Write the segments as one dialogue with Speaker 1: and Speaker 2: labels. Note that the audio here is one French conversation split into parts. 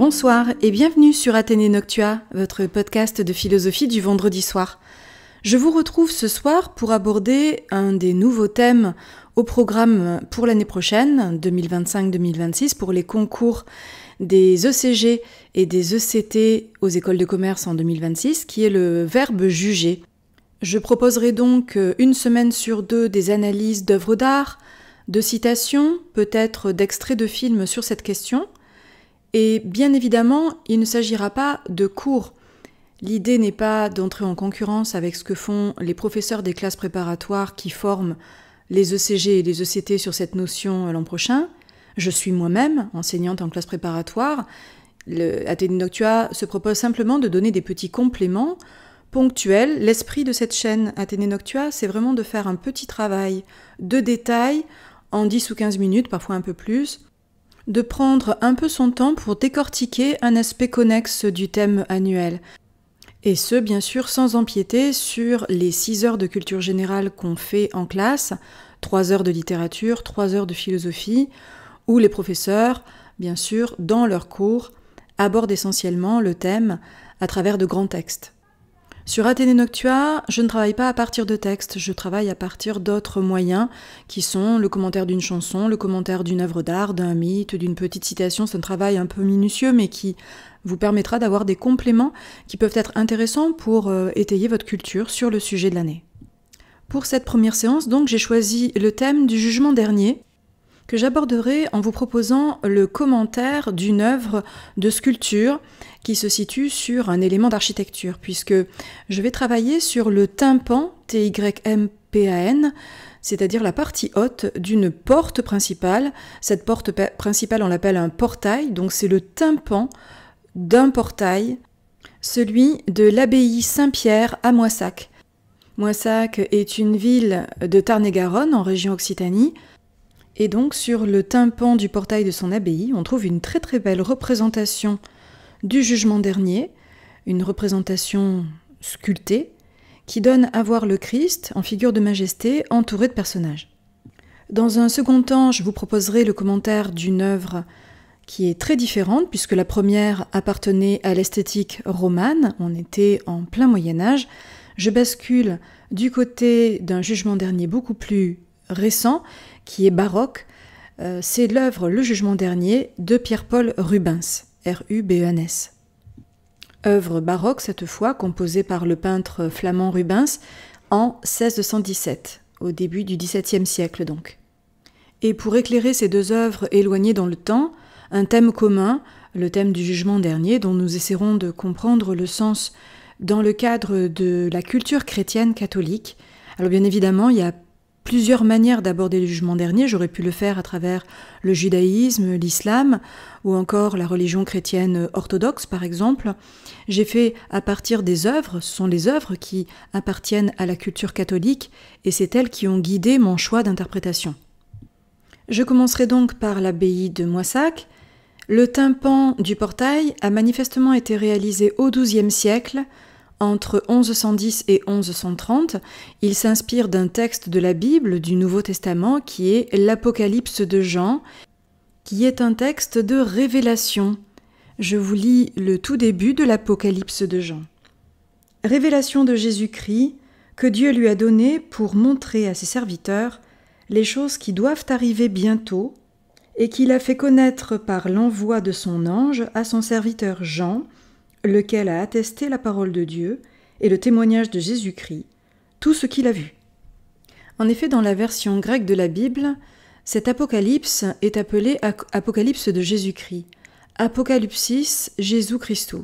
Speaker 1: Bonsoir et bienvenue sur Athénée Noctua, votre podcast de philosophie du vendredi soir. Je vous retrouve ce soir pour aborder un des nouveaux thèmes au programme pour l'année prochaine, 2025-2026, pour les concours des ECG et des ECT aux écoles de commerce en 2026, qui est le verbe juger. Je proposerai donc une semaine sur deux des analyses d'œuvres d'art, de citations, peut-être d'extraits de films sur cette question. Et bien évidemment, il ne s'agira pas de cours. L'idée n'est pas d'entrer en concurrence avec ce que font les professeurs des classes préparatoires qui forment les ECG et les ECT sur cette notion l'an prochain. Je suis moi-même enseignante en classe préparatoire. Athénée Noctua se propose simplement de donner des petits compléments ponctuels. L'esprit de cette chaîne Athénée Noctua, c'est vraiment de faire un petit travail de détail en 10 ou 15 minutes, parfois un peu plus, de prendre un peu son temps pour décortiquer un aspect connexe du thème annuel. Et ce, bien sûr, sans empiéter sur les 6 heures de culture générale qu'on fait en classe, 3 heures de littérature, 3 heures de philosophie, où les professeurs, bien sûr, dans leurs cours, abordent essentiellement le thème à travers de grands textes. Sur Athénée Noctua, je ne travaille pas à partir de textes, je travaille à partir d'autres moyens qui sont le commentaire d'une chanson, le commentaire d'une œuvre d'art, d'un mythe, d'une petite citation. C'est un travail un peu minutieux mais qui vous permettra d'avoir des compléments qui peuvent être intéressants pour étayer votre culture sur le sujet de l'année. Pour cette première séance, donc, j'ai choisi le thème du jugement dernier que j'aborderai en vous proposant le commentaire d'une œuvre de sculpture qui se situe sur un élément d'architecture, puisque je vais travailler sur le tympan, T-Y-M-P-A-N, c'est-à-dire la partie haute d'une porte principale. Cette porte principale, on l'appelle un portail, donc c'est le tympan d'un portail, celui de l'abbaye Saint-Pierre à Moissac. Moissac est une ville de Tarn-et-Garonne, en région Occitanie, et donc sur le tympan du portail de son abbaye, on trouve une très très belle représentation du jugement dernier, une représentation sculptée, qui donne à voir le Christ en figure de majesté entouré de personnages. Dans un second temps, je vous proposerai le commentaire d'une œuvre qui est très différente, puisque la première appartenait à l'esthétique romane, on était en plein Moyen-Âge. Je bascule du côté d'un jugement dernier beaucoup plus récent, qui est baroque, c'est l'œuvre Le Jugement dernier de Pierre-Paul Rubens, R-U-B-E-N-S. Œuvre baroque cette fois, composée par le peintre flamand Rubens en 1617, au début du XVIIe siècle donc. Et pour éclairer ces deux œuvres éloignées dans le temps, un thème commun, le thème du jugement dernier, dont nous essaierons de comprendre le sens dans le cadre de la culture chrétienne catholique. Alors bien évidemment, il y a plusieurs manières d'aborder le jugement dernier. J'aurais pu le faire à travers le judaïsme, l'islam, ou encore la religion chrétienne orthodoxe, par exemple. J'ai fait à partir des œuvres, ce sont les œuvres qui appartiennent à la culture catholique, et c'est elles qui ont guidé mon choix d'interprétation. Je commencerai donc par l'abbaye de Moissac. Le tympan du portail a manifestement été réalisé au XIIe siècle, entre 1110 et 1130, il s'inspire d'un texte de la Bible du Nouveau Testament qui est l'Apocalypse de Jean, qui est un texte de révélation. Je vous lis le tout début de l'Apocalypse de Jean. Révélation de Jésus-Christ que Dieu lui a donnée pour montrer à ses serviteurs les choses qui doivent arriver bientôt et qu'il a fait connaître par l'envoi de son ange à son serviteur Jean, lequel a attesté la parole de Dieu et le témoignage de Jésus-Christ, tout ce qu'il a vu. En effet, dans la version grecque de la Bible, cet apocalypse est appelé apocalypse de Jésus-Christ, apocalypsis Jésus Christou,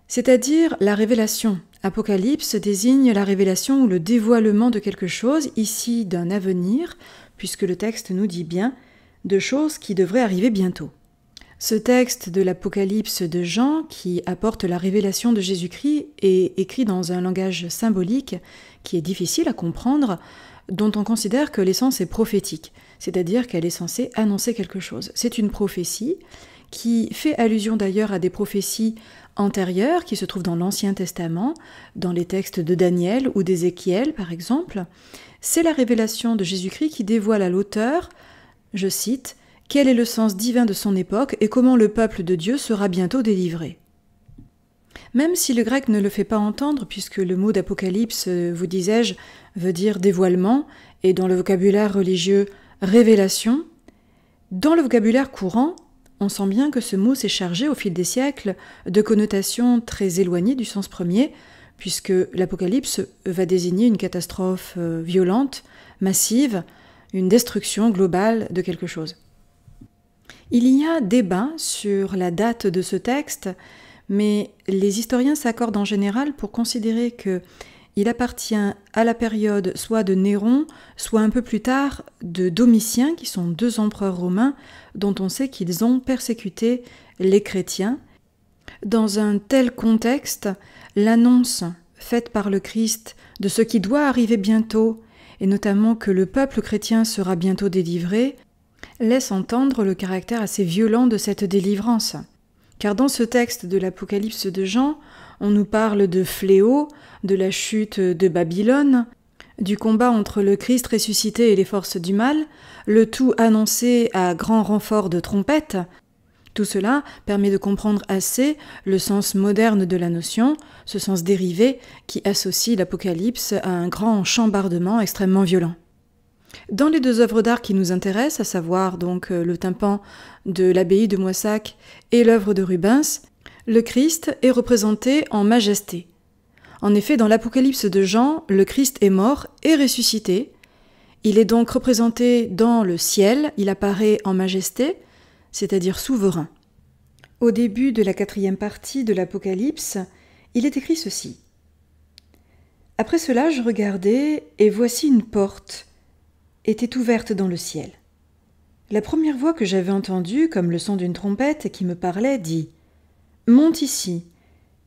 Speaker 1: c'est-à-dire la révélation. Apocalypse désigne la révélation ou le dévoilement de quelque chose, ici d'un avenir, puisque le texte nous dit bien de choses qui devraient arriver bientôt. Ce texte de l'Apocalypse de Jean, qui apporte la révélation de Jésus-Christ, est écrit dans un langage symbolique qui est difficile à comprendre, dont on considère que l'essence est prophétique, c'est-à-dire qu'elle est censée annoncer quelque chose. C'est une prophétie qui fait allusion d'ailleurs à des prophéties antérieures qui se trouvent dans l'Ancien Testament, dans les textes de Daniel ou d'Ézéchiel par exemple. C'est la révélation de Jésus-Christ qui dévoile à l'auteur, je cite, « quel est le sens divin de son époque et comment le peuple de Dieu sera bientôt délivré. Même si le grec ne le fait pas entendre, puisque le mot d'Apocalypse, vous disais-je, veut dire dévoilement, et dans le vocabulaire religieux, révélation, dans le vocabulaire courant, on sent bien que ce mot s'est chargé au fil des siècles de connotations très éloignées du sens premier, puisque l'Apocalypse va désigner une catastrophe violente, massive, une destruction globale de quelque chose. Il y a débat sur la date de ce texte, mais les historiens s'accordent en général pour considérer qu'il appartient à la période soit de Néron, soit un peu plus tard de Domitien, qui sont 2 empereurs romains dont on sait qu'ils ont persécuté les chrétiens. Dans un tel contexte, l'annonce faite par le Christ de ce qui doit arriver bientôt, et notamment que le peuple chrétien sera bientôt délivré, laisse entendre le caractère assez violent de cette délivrance. Car dans ce texte de l'Apocalypse de Jean, on nous parle de fléau, de la chute de Babylone, du combat entre le Christ ressuscité et les forces du mal, le tout annoncé à grand renfort de trompettes. Tout cela permet de comprendre assez le sens moderne de la notion, ce sens dérivé qui associe l'Apocalypse à un grand chambardement extrêmement violent. Dans les 2 œuvres d'art qui nous intéressent, à savoir donc le tympan de l'abbaye de Moissac et l'œuvre de Rubens, le Christ est représenté en majesté. En effet, dans l'Apocalypse de Jean, le Christ est mort et ressuscité. Il est donc représenté dans le ciel, il apparaît en majesté, c'est-à-dire souverain. Au début de la 4e partie de l'Apocalypse, il est écrit ceci. « Après cela, je regardai, et voici une porte était ouverte dans le ciel. La première voix que j'avais entendue, comme le son d'une trompette qui me parlait, dit « Monte ici,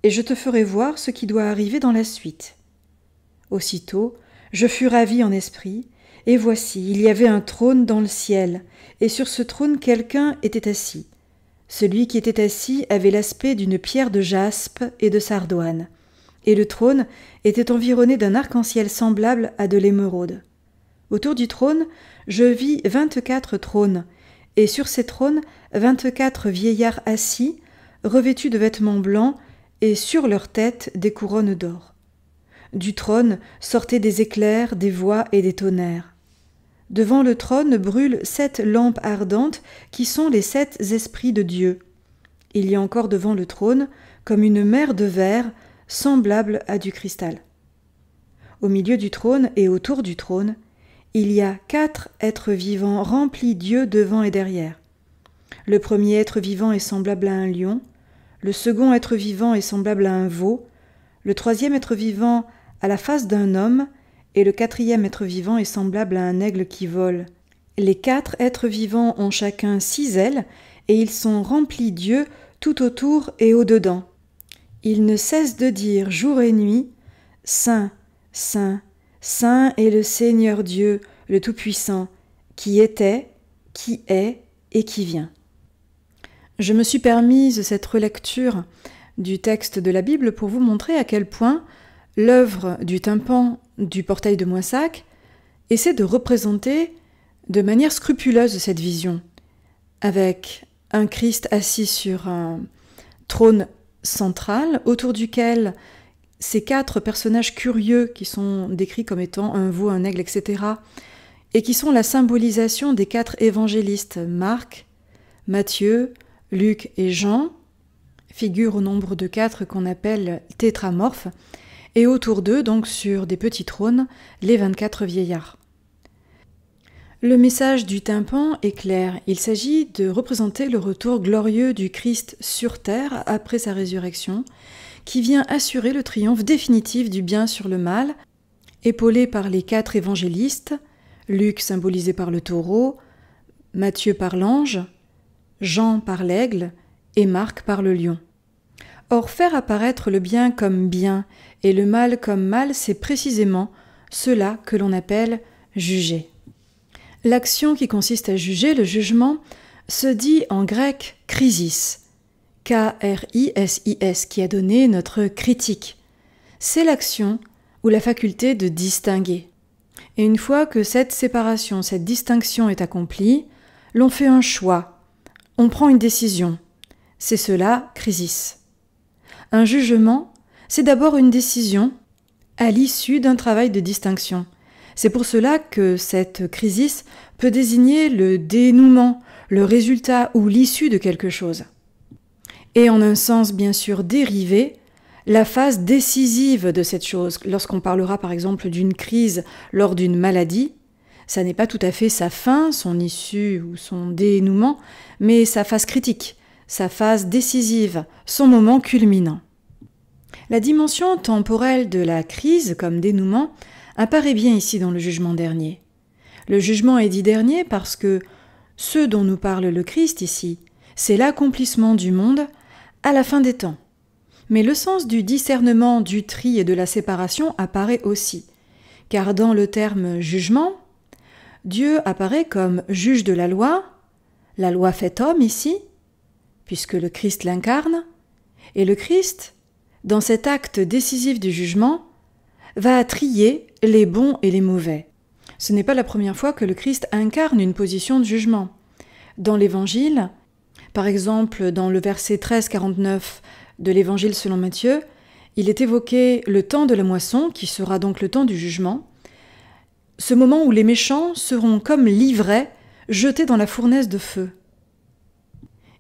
Speaker 1: et je te ferai voir ce qui doit arriver dans la suite. » Aussitôt, je fus ravi en esprit, et voici, il y avait un trône dans le ciel, et sur ce trône quelqu'un était assis. Celui qui était assis avait l'aspect d'une pierre de jaspe et de sardoine, et le trône était environné d'un arc-en-ciel semblable à de l'émeraude. Autour du trône, je vis 24 trônes, et sur ces trônes, 24 vieillards assis, revêtus de vêtements blancs, et sur leurs têtes des couronnes d'or. Du trône sortaient des éclairs, des voix et des tonnerres. Devant le trône brûlent 7 lampes ardentes, qui sont les 7 esprits de Dieu. Il y a encore devant le trône, comme une mer de verre, semblable à du cristal. Au milieu du trône et autour du trône, il y a 4 êtres vivants remplis d'yeux devant et derrière. Le premier être vivant est semblable à un lion, le second être vivant est semblable à un veau, le troisième être vivant à la face d'un homme, et le 4e être vivant est semblable à un aigle qui vole. Les 4 êtres vivants ont chacun 6 ailes, et ils sont remplis d'yeux tout autour et au-dedans. Ils ne cessent de dire jour et nuit, « Saint, Saint, Saint est le Seigneur Dieu, le Tout-Puissant, qui était, qui est et qui vient. » Je me suis permise cette relecture du texte de la Bible pour vous montrer à quel point l'œuvre du tympan du portail de Moissac essaie de représenter de manière scrupuleuse cette vision, avec un Christ assis sur un trône central, autour duquel ces 4 personnages curieux qui sont décrits comme étant un veau, un aigle, etc., et qui sont la symbolisation des 4 évangélistes, Marc, Matthieu, Luc et Jean, figurent au nombre de 4 qu'on appelle tétramorphes, et autour d'eux, donc sur des petits trônes, les 24 vieillards. Le message du tympan est clair, il s'agit de représenter le retour glorieux du Christ sur terre après sa résurrection, qui vient assurer le triomphe définitif du bien sur le mal, épaulé par les 4 évangélistes, Luc symbolisé par le taureau, Matthieu par l'ange, Jean par l'aigle et Marc par le lion. Or, faire apparaître le bien comme bien et le mal comme mal, c'est précisément cela que l'on appelle juger. L'action qui consiste à juger, le jugement, se dit en grec « krisis », K-R-I-S-I-S, qui a donné notre critique. C'est l'action ou la faculté de distinguer. Et une fois que cette séparation, cette distinction est accomplie, l'on fait un choix, on prend une décision. C'est cela, crisis. Un jugement, c'est d'abord une décision à l'issue d'un travail de distinction. C'est pour cela que cette crisis peut désigner le dénouement, le résultat ou l'issue de quelque chose. Et en un sens bien sûr dérivé, la phase décisive de cette chose, lorsqu'on parlera par exemple d'une crise lors d'une maladie, ça n'est pas tout à fait sa fin, son issue ou son dénouement, mais sa phase critique, sa phase décisive, son moment culminant. La dimension temporelle de la crise comme dénouement apparaît bien ici dans le jugement dernier. Le jugement est dit dernier parce que ce dont nous parle le Christ ici, c'est l'accomplissement du monde à la fin des temps. Mais le sens du discernement, du tri et de la séparation apparaît aussi, car dans le terme jugement, Dieu apparaît comme juge de la loi fait homme ici, puisque le Christ l'incarne, et le Christ, dans cet acte décisif du jugement, va trier les bons et les mauvais. Ce n'est pas la première fois que le Christ incarne une position de jugement. Dans l'Évangile, par exemple dans le verset 13-49 de l'Évangile selon Matthieu, il est évoqué le temps de la moisson, qui sera donc le temps du jugement, ce moment où les méchants seront comme l'ivraie jetés dans la fournaise de feu.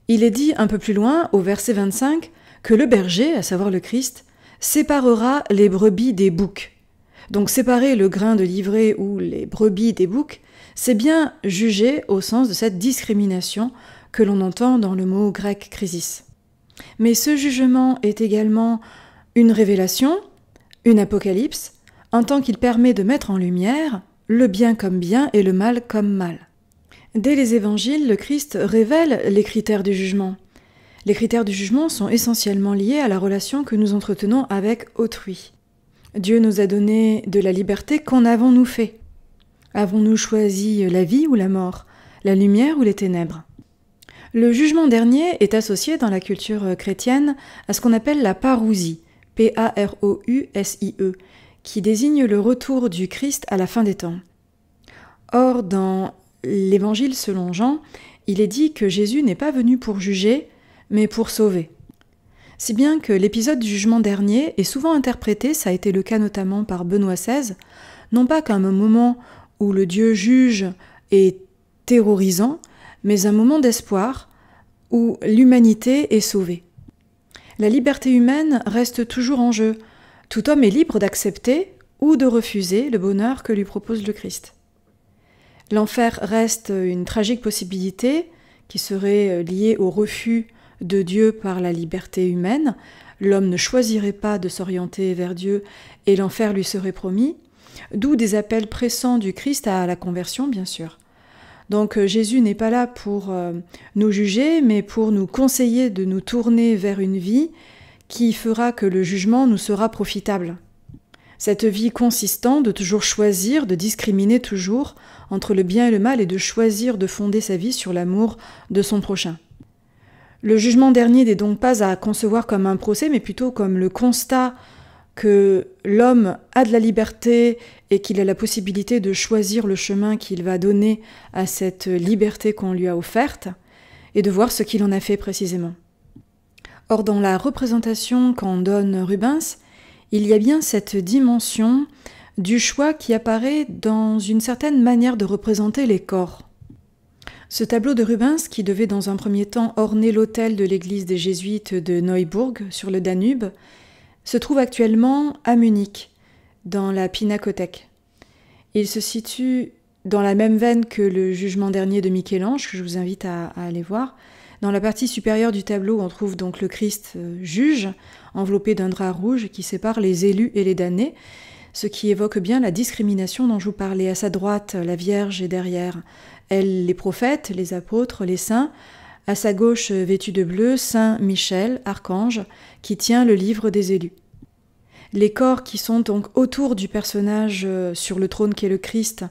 Speaker 1: Il est dit un peu plus loin, au verset 25, que le berger, à savoir le Christ, séparera les brebis des boucs. Donc séparer le grain de l'ivraie ou les brebis des boucs, c'est bien juger au sens de cette discrimination que l'on entend dans le mot grec crisis. Mais ce jugement est également une révélation, une apocalypse, en tant qu'il permet de mettre en lumière le bien comme bien et le mal comme mal. Dès les évangiles, le Christ révèle les critères du jugement. Les critères du jugement sont essentiellement liés à la relation que nous entretenons avec autrui. Dieu nous a donné de la liberté, qu'en avons-nous fait ? Avons-nous choisi la vie ou la mort, la lumière ou les ténèbres ? Le jugement dernier est associé dans la culture chrétienne à ce qu'on appelle la parousie, P-A-R-O-U-S-I-E, qui désigne le retour du Christ à la fin des temps. Or, dans l'Évangile selon Jean, il est dit que Jésus n'est pas venu pour juger, mais pour sauver. Si bien que l'épisode du jugement dernier est souvent interprété, ça a été le cas notamment par Benoît XVI, non pas comme un moment où le Dieu juge est terrorisant, mais un moment d'espoir où l'humanité est sauvée. La liberté humaine reste toujours en jeu. Tout homme est libre d'accepter ou de refuser le bonheur que lui propose le Christ. L'enfer reste une tragique possibilité qui serait liée au refus de Dieu par la liberté humaine. L'homme ne choisirait pas de s'orienter vers Dieu et l'enfer lui serait promis, d'où des appels pressants du Christ à la conversion, bien sûr. Donc Jésus n'est pas là pour nous juger, mais pour nous conseiller de nous tourner vers une vie qui fera que le jugement nous sera profitable. Cette vie consistant de toujours choisir, de discriminer toujours entre le bien et le mal et de choisir de fonder sa vie sur l'amour de son prochain. Le jugement dernier n'est donc pas à concevoir comme un procès, mais plutôt comme le constat que l'homme a de la liberté et qu'il a la possibilité de choisir le chemin qu'il va donner à cette liberté qu'on lui a offerte, et de voir ce qu'il en a fait précisément. Or, dans la représentation qu'en donne Rubens, il y a bien cette dimension du choix qui apparaît dans une certaine manière de représenter les corps. Ce tableau de Rubens, qui devait dans un premier temps orner l'autel de l'église des Jésuites de Neuburg sur le Danube, se trouve actuellement à Munich, dans la Pinakothek. Il se situe dans la même veine que le jugement dernier de Michel-Ange, que je vous invite à aller voir. Dans la partie supérieure du tableau, on trouve donc le Christ juge, enveloppé d'un drap rouge qui sépare les élus et les damnés, ce qui évoque bien la discrimination dont je vous parlais. À sa droite, la Vierge et derrière elle, les prophètes, les apôtres, les saints. À sa gauche, vêtu de bleu, Saint Michel, archange, qui tient le livre des élus. Les corps qui sont donc autour du personnage sur le trône qu'est le Christ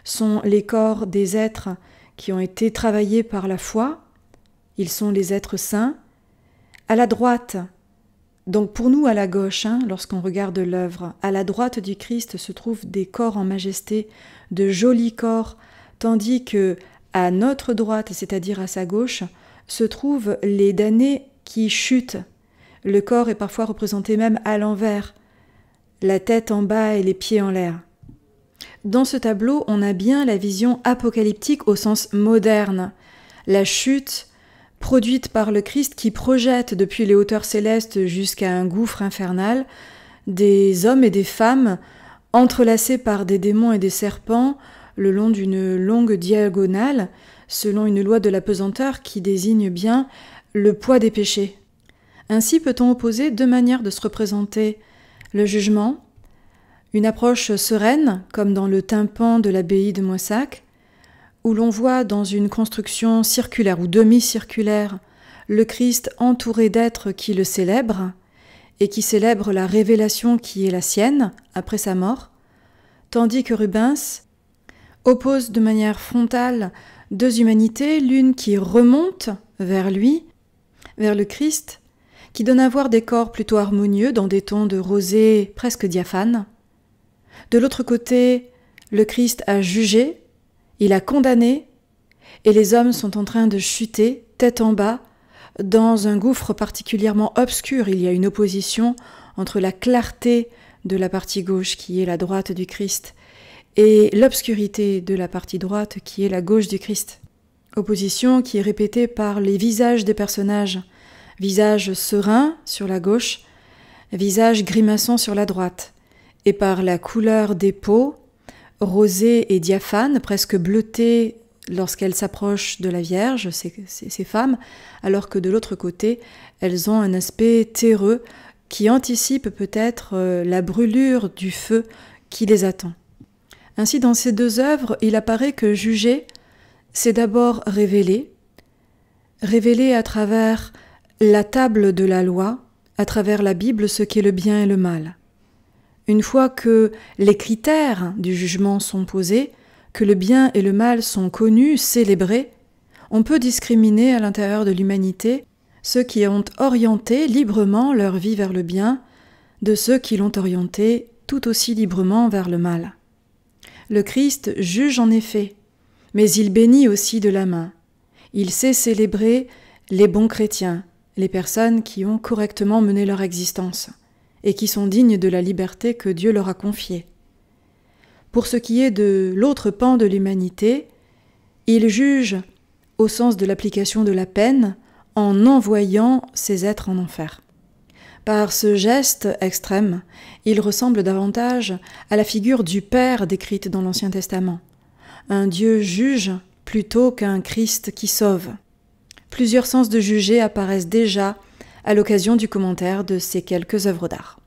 Speaker 1: sont les corps des êtres qui ont été travaillés par la foi. Ils sont les êtres saints. À la droite, donc pour nous à la gauche, lorsqu'on regarde l'œuvre, à la droite du Christ se trouvent des corps en majesté, de jolis corps, tandis que À notre droite, c'est-à-dire à sa gauche, se trouvent les damnés qui chutent. Le corps est parfois représenté même à l'envers, la tête en bas et les pieds en l'air. Dans ce tableau, on a bien la vision apocalyptique au sens moderne, la chute produite par le Christ qui projette depuis les hauteurs célestes jusqu'à un gouffre infernal des hommes et des femmes entrelacés par des démons et des serpents le long d'une longue diagonale, selon une loi de la pesanteur qui désigne bien le poids des péchés. Ainsi peut-on opposer deux manières de se représenter le jugement, une approche sereine, comme dans le tympan de l'abbaye de Moissac, où l'on voit dans une construction circulaire ou demi-circulaire le Christ entouré d'êtres qui le célèbrent et qui célèbrent la révélation qui est la sienne après sa mort, tandis que Rubens oppose de manière frontale deux humanités, l'une qui remonte vers lui, vers le Christ, qui donne à voir des corps plutôt harmonieux dans des tons de rosée presque diaphanes. De l'autre côté, le Christ a jugé, il a condamné, et les hommes sont en train de chuter, tête en bas, dans un gouffre particulièrement obscur. Il y a une opposition entre la clarté de la partie gauche, qui est la droite du Christ, et l'obscurité de la partie droite, qui est la gauche du Christ. Opposition qui est répétée par les visages des personnages. Visage serein sur la gauche, visage grimaçant sur la droite, et par la couleur des peaux, rosée et diaphane, presque bleutée lorsqu'elles s'approchent de la Vierge, ces femmes, alors que de l'autre côté, elles ont un aspect terreux qui anticipe peut-être la brûlure du feu qui les attend. Ainsi, dans ces deux œuvres, il apparaît que juger, c'est d'abord révéler à travers la table de la loi, à travers la Bible, ce qu'est le bien et le mal. Une fois que les critères du jugement sont posés, que le bien et le mal sont connus, célébrés, on peut discriminer à l'intérieur de l'humanité ceux qui ont orienté librement leur vie vers le bien de ceux qui l'ont orienté tout aussi librement vers le mal. Le Christ juge en effet, mais il bénit aussi de la main. Il sait célébrer les bons chrétiens, les personnes qui ont correctement mené leur existence et qui sont dignes de la liberté que Dieu leur a confiée. Pour ce qui est de l'autre pan de l'humanité, il juge au sens de l'application de la peine en envoyant ces êtres en enfer. Par ce geste extrême, il ressemble davantage à la figure du Père décrite dans l'Ancien Testament, un Dieu juge plutôt qu'un Christ qui sauve. Plusieurs sens de juger apparaissent déjà à l'occasion du commentaire de ces quelques œuvres d'art.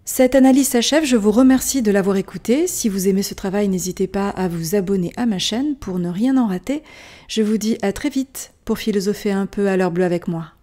Speaker 1: Cette analyse s'achève, je vous remercie de l'avoir écoutée. Si vous aimez ce travail, n'hésitez pas à vous abonner à ma chaîne pour ne rien en rater. Je vous dis à très vite pour philosopher un peu à l'heure bleue avec moi.